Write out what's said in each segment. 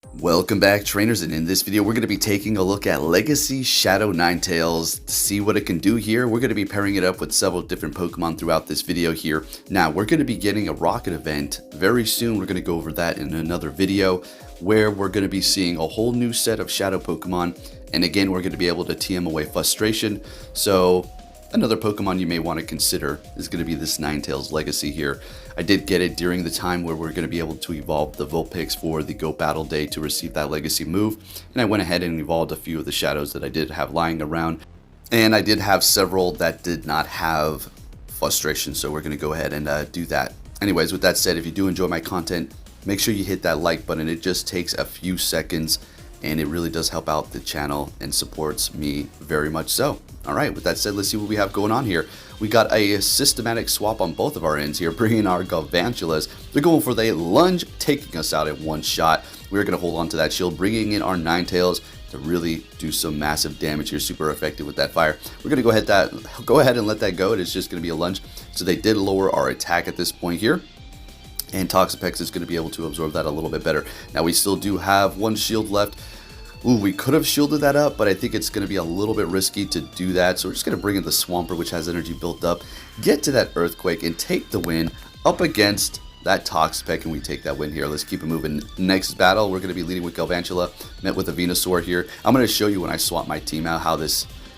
Welcome back, trainers, and in this video we're going to be taking a look at Legacy Shadow Ninetales to see what it can do here. We're going to be pairing it up with several different Pokemon throughout this video here. Now, we're going to be getting a rocket event very soon. We're going to go over that in another video where we're going to be seeing a whole new set of Shadow Pokemon. And again, we're going to be able to TM away Frustration. So another Pokemon you may want to consider is going to be this Ninetales Legacy here. I did get it during the time where we're going to be able to evolve the Vulpix for the Go Battle Day to receive that Legacy move. And I went ahead and evolved a few of the Shadows that I did have lying around. And I did have several that did not have Frustration, so we're going to go ahead and do that. Anyways, with that said, if you do enjoy my content, make sure you hit that like button. It just takes a few seconds, and it really does help out the channel and supports me very much so. Alright, with that said, let's see what we have going on here. We got a systematic swap on both of our ends here, bringing our Galvantulas. They're going for the lunge, taking us out in one shot. We're going to hold on to that shield, bringing in our Ninetales to really do some massive damage here. Super effective with that fire. We're going to go ahead and let that go. It is just going to be a lunge. So they did lower our attack at this point here. And Toxapex is going to be able to absorb that a little bit better. Now we still do have one shield left. Ooh, we could have shielded that up, but I think it's going to be a little bit risky to do that. So we're just going to bring in the Swampert, which has energy built up, get to that Earthquake, and take the win up against that Toxapex, and we take that win here. Let's keep it moving. Next battle, we're going to be leading with Galvantula, met with a Venusaur here. I'm going to show you when I swap my team out how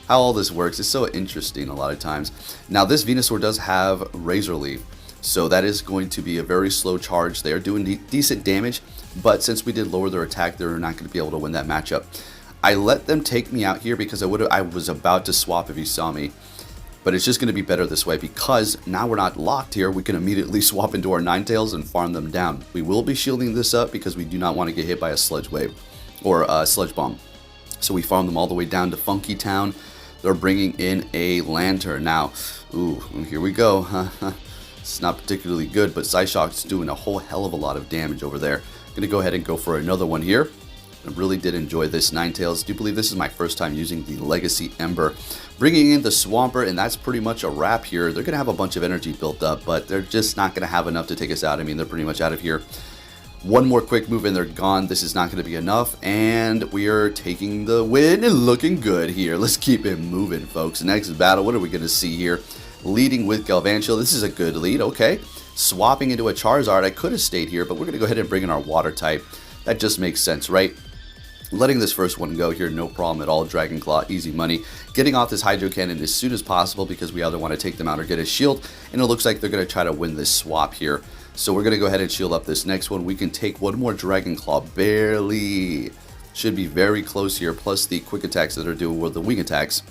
all this works. It's so interesting a lot of times. Now, this Venusaur does have Razor Leaf, so that is going to be a very slow charge. They are doing decent damage, but since we did lower their attack, they're not going to be able to win that matchup. I let them take me out here because I was about to swap if you saw me. But it's just going to be better this way because now we're not locked here. We can immediately swap into our Ninetales and farm them down. We will be shielding this up because we do not want to get hit by a Sludge Wave or a Sludge Bomb. So we farm them all the way down to Funky Town. They're bringing in a Lantern. Now, ooh, here we go. It's not particularly good, but Psyshock's doing a whole hell of a lot of damage over there. Gonna go ahead and go for another one here. I really did enjoy this Ninetales. Do believe this is my first time using the Legacy Ember. Bringing in the Swampert, and that's pretty much a wrap here. They're gonna have a bunch of energy built up, but they're just not gonna have enough to take us out. I mean, they're pretty much out of here. One more quick move and they're gone. This is not gonna be enough, and we are taking the win and looking good here. Let's keep it moving, folks. Next battle, what are we gonna see here? Leading with Galvantula. This is a good lead, okay. Swapping into a Charizard. I could have stayed here, but we're going to go ahead and bring in our Water type. That just makes sense, right? Letting this first one go here, no problem at all. Dragon Claw, easy money. Getting off this Hydro Cannon as soon as possible because we either want to take them out or get a shield. And it looks like they're going to try to win this swap here. So we're going to go ahead and shield up this next one. We can take one more Dragon Claw, barely. Should be very close here, plus the quick attacks that are doing with the wing attacks.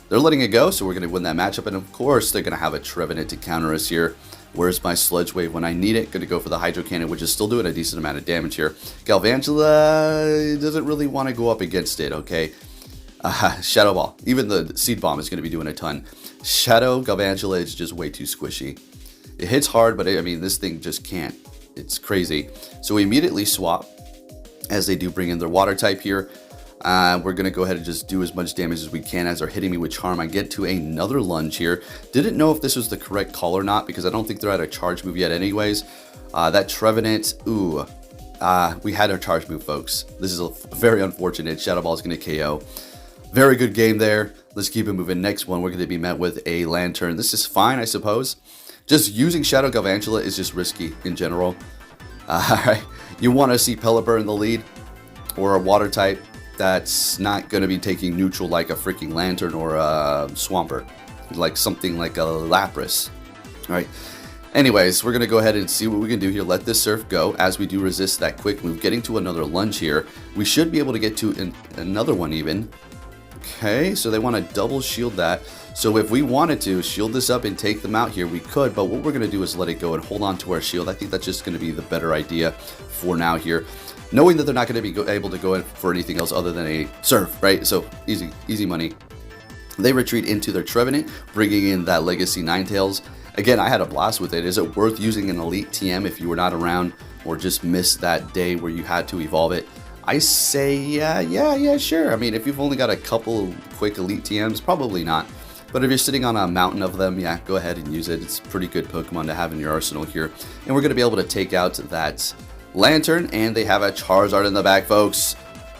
They're letting it go, so we're going to win that matchup. And of course, they're going to have a Trevenant to counter us here. Where's my Sludge Wave when I need it? Going to go for the Hydro Cannon, which is still doing a decent amount of damage here. Galvantula doesn't really want to go up against it, okay? Shadow Ball. Even the Seed Bomb is going to be doing a ton. Shadow Galvantula is just way too squishy. It hits hard, but I mean, this thing just can't. It's crazy. So we immediately swap, as they do bring in their Water type here. We're going to go ahead and just do as much damage as we can as they're hitting me with Charm. I get to another lunge here. Didn't know if this was the correct call or not because I don't think they're at a charge move yet anyways. That Trevenant, ooh, we had our charge move, folks. This is very unfortunate. Shadow Ball is going to KO. Very good game there. Let's keep it moving. Next one, we're going to be met with a Lantern. This is fine, I suppose. Just using Shadow Galvantula is just risky in general. Alright, you want to see Pelipper in the lead or a Water type that's not going to be taking neutral like a freaking Lantern or a Swampert, like something like a Lapras. All right. Anyways, we're going to go ahead and see what we can do here. Let this Surf go as we do resist that quick move. Getting to another lunge here. We should be able to get to another one even. Okay, so they want to double shield that. So if we wanted to shield this up and take them out here, we could. But what we're going to do is let it go and hold on to our shield. I think that's just going to be the better idea for now here. Knowing that they're not going to be able to go in for anything else other than a Surf, right? So easy money. They retreat into their Trevenant, bringing in that Legacy Ninetales. Again, I had a blast with it. Is it worth using an Elite TM if you were not around or just missed that day where you had to evolve it? I say, yeah, sure. I mean, if you've only got a couple quick Elite TMs, probably not. But if you're sitting on a mountain of them, yeah, go ahead and use it. It's a pretty good Pokemon to have in your arsenal here. And we're going to be able to take out that Lantern, and they have a Charizard in the back, folks.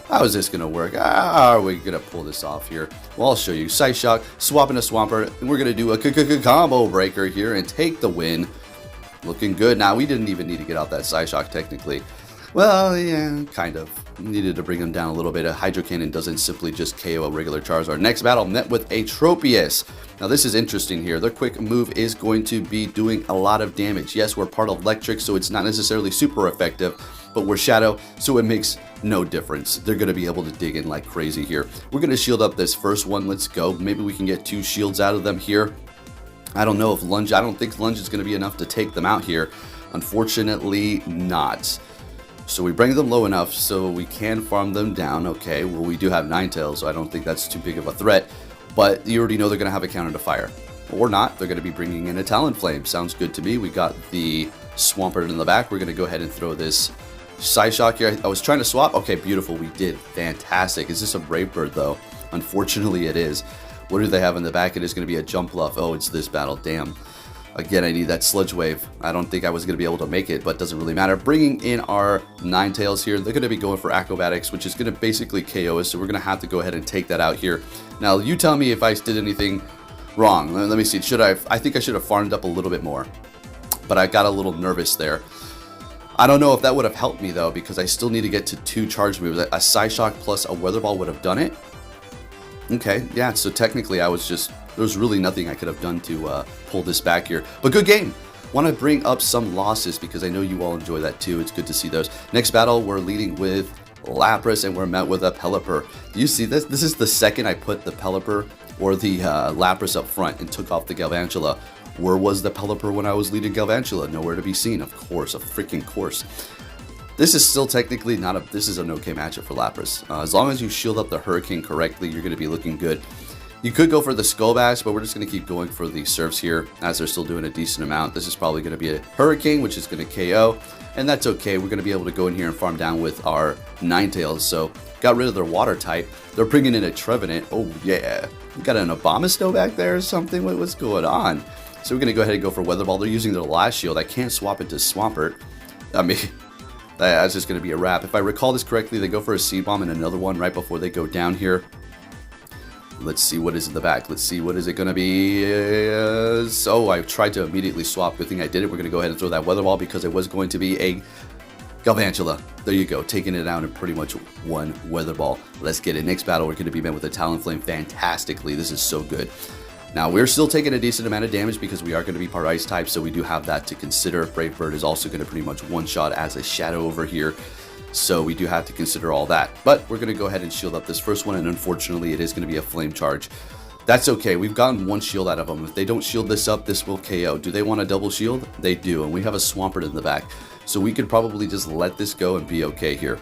How is this going to work? How are we going to pull this off here? Well, I'll show you. Psyshock, swap into Swampert, and we're going to do a combo breaker here and take the win. Looking good. Now, we didn't even need to get out that Psyshock, technically. Well, yeah, kind of. Needed to bring him down a little bit. A Hydro Cannon doesn't simply just KO a regular Charizard. Next battle, met with a Tropius. Now, this is interesting here. Their quick move is going to be doing a lot of damage. Yes, we're part of Electric, so it's not necessarily super effective, but we're Shadow, so it makes no difference. They're going to be able to dig in like crazy here. We're going to shield up this first one. Let's go. Maybe we can get 2 shields out of them here. I don't know if Lunge, I don't think Lunge is going to be enough to take them out here. Unfortunately, not. So we bring them low enough so we can farm them down. Okay, well, we do have Ninetales, so I don't think that's too big of a threat. But you already know they're going to have a counter to fire. Or not, they're going to be bringing in a Talonflame. Sounds good to me. We got the Swampert in the back. We're going to go ahead and throw this Psyshock here. I was trying to swap. Okay, beautiful. We did. Fantastic. Is this a Brave Bird, though? Unfortunately, it is. What do they have in the back? It is going to be a Jump Bluff. Oh, it's this battle. Damn. Again, I need that Sludge Wave. I don't think I was going to be able to make it, but it doesn't really matter. Bringing in our Ninetales here. They're going to be going for Acrobatics, which is going to basically KO us, so we're going to have to go ahead and take that out here. Now, you tell me if I did anything wrong. Let me see. I think I should have farmed up a little bit more, but I got a little nervous there. I don't know if that would have helped me, though, because I still need to get to 2 charge moves. A Psyshock plus a Weather Ball would have done it. Okay, yeah, so technically there's really nothing I could have done to pull this back here. But good game. Want to bring up some losses because I know you all enjoy that too. It's good to see those. Next battle, we're leading with Lapras, and we're met with a Pelipper. Do you see this? This is the second I put the Pelipper or the Lapras up front and took off the Galvantula. Where was the Pelipper when I was leading Galvantula? Nowhere to be seen. Of course, a freaking course. This is still technically not a, this is an okay matchup for Lapras. As long as you shield up the Hurricane correctly, you're going to be looking good. You could go for the Skull Bash, but we're just going to keep going for the Surfs here, as they're still doing a decent amount. This is probably going to be a Hurricane, which is going to KO, and that's okay. We're going to be able to go in here and farm down with our Ninetales. So, got rid of their Water type. They're bringing in a Trevenant. Oh, yeah. We got an Abomasnow back there or something? What's going on? So, we're going to go ahead and go for Weather Ball. They're using their last shield. I can't swap it to Swampert. I mean, that's just going to be a wrap. If I recall this correctly, they go for a Seed Bomb and another one right before they go down here. Let's see what is in the back. Let's see what is it going to be. So I tried to immediately swap. Good thing I did it. We're going to go ahead and throw that Weather Ball because it was going to be a Galvantula. There you go. Taking it out in pretty much one Weather Ball. Let's get it. Next battle, we're going to be met with a Talonflame fantastically. This is so good. Now, we're still taking a decent amount of damage because we are going to be part Ice type, so we do have that to consider. Brave Bird is also going to pretty much one-shot as a Shadow over here. So we do have to consider all that. But we're going to go ahead and shield up this first one, and unfortunately it is going to be a Flame Charge. That's okay. We've gotten one shield out of them. If they don't shield this up, this will KO. Do they want a double shield? They do, and we have a Swampert in the back. So we could probably just let this go and be okay here.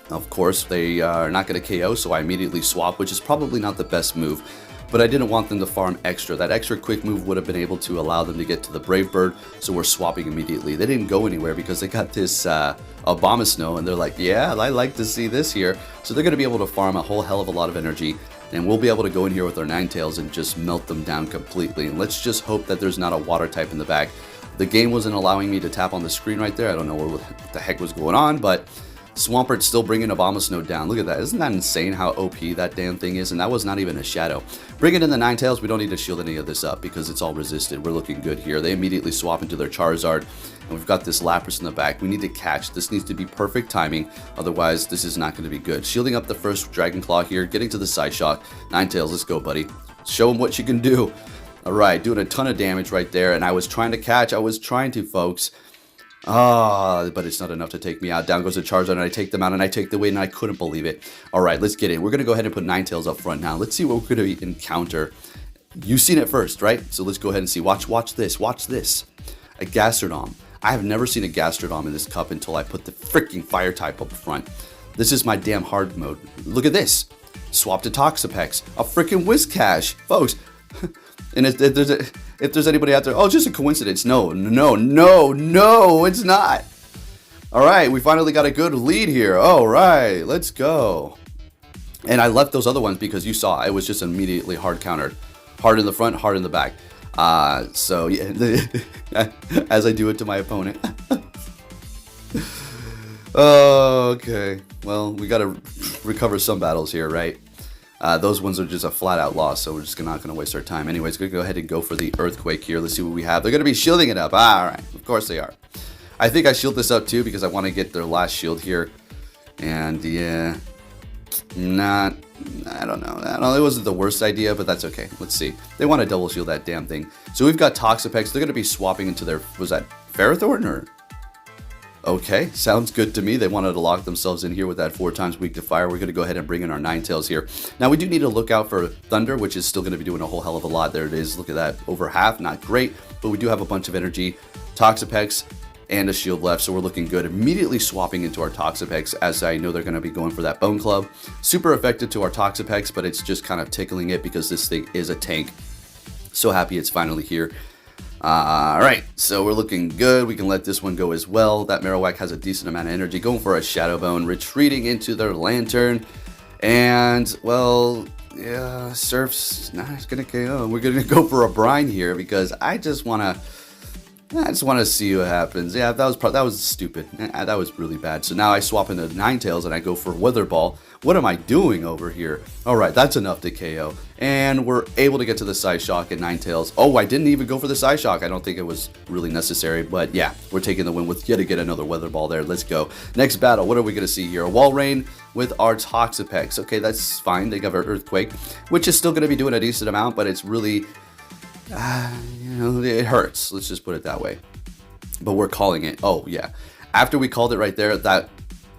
Of course, they are not going to KO, so I immediately swap, which is probably not the best move. But I didn't want them to farm extra. That extra quick move would have been able to allow them to get to the Brave Bird, so we're swapping immediately. They didn't go anywhere because they got this Abomasnow, and they're like, yeah, I like to see this here. So they're going to be able to farm a whole hell of a lot of energy, and we'll be able to go in here with our Ninetales and just melt them down completely. And let's just hope that there's not a Water type in the back. The game wasn't allowing me to tap on the screen right there. I don't know what the heck was going on, but Swampert's still bringing Abomasnow down. Look at that. Isn't that insane how OP that damn thing is? And that was not even a Shadow. Bringing in the Ninetales, we don't need to shield any of this up because it's all resisted. We're looking good here. They immediately swap into their Charizard. And we've got this Lapras in the back. We need to catch. This needs to be perfect timing. Otherwise, this is not going to be good. Shielding up the first Dragon Claw here. Getting to the Psyshock. Ninetales, let's go, buddy. Show them what you can do. All right, doing a ton of damage right there. And I was trying to catch. I was trying to, folks. But it's not enough to take me out. Down goes the Charizard, and I take them out, and I take the win, and I couldn't believe it. All right, let's get in. We're going to go ahead and put Ninetales up front now. Let's see what we're going to encounter. You've seen it first, right? So let's go ahead and see. Watch this. Watch this. A Gastrodon. I have never seen a Gastrodon in this cup until I put the freaking Fire type up front. This is my damn hard mode. Look at this. Swap to Toxapex. A freaking Whiscash. Folks. And if there's anybody out there, oh, just a coincidence. No, it's not. All right, we finally got a good lead here. All right, let's go. And I left those other ones because you saw it was just immediately hard countered. Hard in the front, hard in the back. So, yeah, as I do it to my opponent. Oh, okay. Well, we got to recover some battles here, right? Those ones are just a flat-out loss, so we're just not going to waste our time. Anyways, going to go ahead and go for the Earthquake here. Let's see what we have. They're going to be shielding it up. All right. Of course they are. I think I shield this up, too, because I want to get their last shield here. And, yeah, I don't know. It wasn't the worst idea, but that's okay. Let's see. They want to double shield that damn thing. So we've got Toxapex. They're going to be swapping into their, was that Ferrothorn or? Okay, sounds good to me. They wanted to lock themselves in here with that 4 times weak to fire. We're going to go ahead and bring in our Ninetales here. Now, we do need to look out for Thunder, which is still going to be doing a whole hell of a lot. There it is. Look at that. Over half. Not great, but we do have a bunch of energy. Toxapex and a shield left, so we're looking good. Immediately swapping into our Toxapex, as I know they're going to be going for that Bone Club. Super effective to our Toxapex, but it's just kind of tickling it because this thing is a tank. So happy it's finally here. Alright, so we're looking good. We can let this one go as well. That Marowak has a decent amount of energy. Going for a Shadow Bone, retreating into their Lantern. And, well, yeah, Surf's not going to KO. We're going to go for a Brine here because I just want to see what happens. Yeah, that was stupid. That was really bad. So now I swap into Ninetales and I go for Weather Ball. What am I doing over here? All right, that's enough to KO. And we're able to get to the Psyshock and Ninetales. Oh, I didn't even go for the Psyshock. I don't think it was really necessary. But yeah, we're taking the win with yet again another Weather Ball there. Let's go. Next battle, what are we going to see here? A Wall Rain with our Toxapex. Okay, that's fine. They got our Earthquake, which is still going to be doing a decent amount, but it's really... it hurts. Let's just put it that way. But we're calling it. Oh, yeah. After we called it right there, that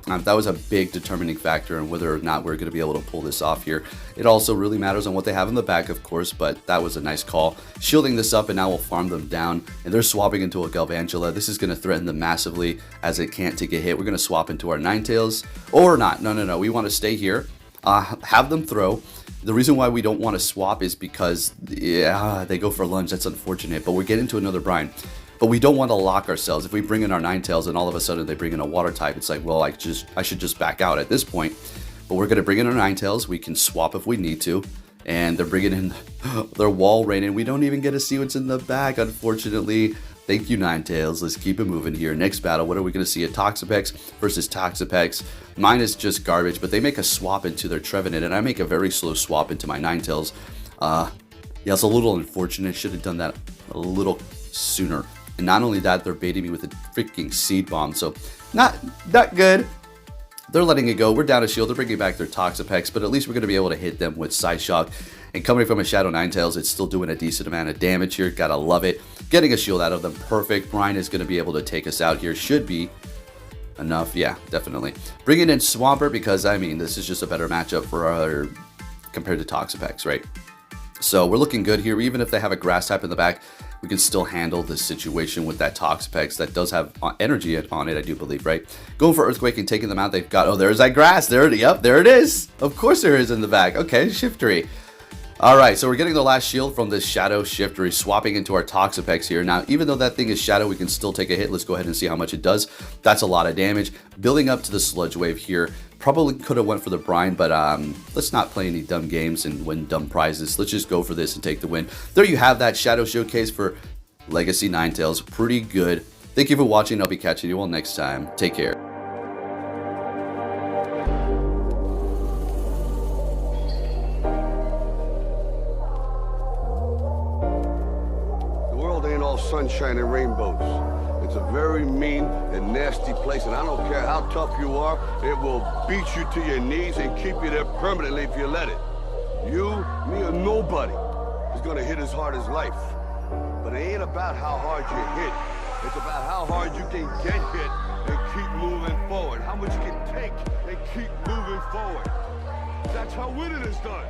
was a big determining factor in whether or not we're going to be able to pull this off here. It also really matters on what they have in the back, of course, but that was a nice call. Shielding this up, and now we'll farm them down. And they're swapping into a Galvantula. This is going to threaten them massively as it can't take a hit. We're going to swap into our Ninetales. Or not. No. We want to stay here. Have them throw. The reason why we don't want to swap is because, yeah, they go for lunge. That's unfortunate, but we're getting to another Brine. But we don't want to lock ourselves. If we bring in our Ninetales and all of a sudden they bring in a Water type, it's like, well, I should just back out at this point. But we're going to bring in our Ninetales. We can swap if we need to. And they're bringing in their Wall Rain, and we don't even get to see what's in the back, unfortunately. Thank you, Ninetales. Let's keep it moving here. Next battle, what are we going to see? A Toxapex versus Toxapex. Mine is just garbage, but they make a swap into their Trevenant, and I make a very slow swap into my Ninetales. Yeah, it's a little unfortunate. Should have done that a little sooner. And not only that, they're baiting me with a freaking Seed Bomb, so not good. They're letting it go. We're down a shield. They're bringing back their Toxapex, but at least we're going to be able to hit them with Psyshock. And coming from a Shadow Ninetales, it's still doing a decent amount of damage here. Gotta love it. Getting a shield out of them, perfect. Brine is going to be able to take us out here. Should be enough. Yeah, definitely. Bringing in Swampert because, I mean, this is just a better matchup for our compared to Toxapex, right? So we're looking good here. Even if they have a Grass type in the back, we can still handle this situation with that Toxapex that does have energy on it, I do believe, right? Going for Earthquake and taking them out. They've got, oh, there's that Grass. Yep, there it is. Of course there is in the back. Okay, Shiftery. All right, so we're getting the last shield from this Shadow Shiftery, swapping into our Toxapex here. Now, even though that thing is Shadow, we can still take a hit. Let's go ahead and see how much it does. That's a lot of damage. Building up to the Sludge Wave here. Probably could have went for the Brine, but let's not play any dumb games and win dumb prizes. Let's just go for this and take the win. There you have that Shadow Showcase for Legacy Ninetales. Pretty good. Thank you for watching. I'll be catching you all next time. Take care. Sunshine and rainbows. It's a very mean and nasty place, and I don't care how tough you are, it will beat you to your knees and keep you there permanently if you let it. You, me, or nobody is gonna hit as hard as life. But it ain't about how hard you hit. It's about how hard you can get hit and keep moving forward. How much you can take and keep moving forward. That's how winning is done.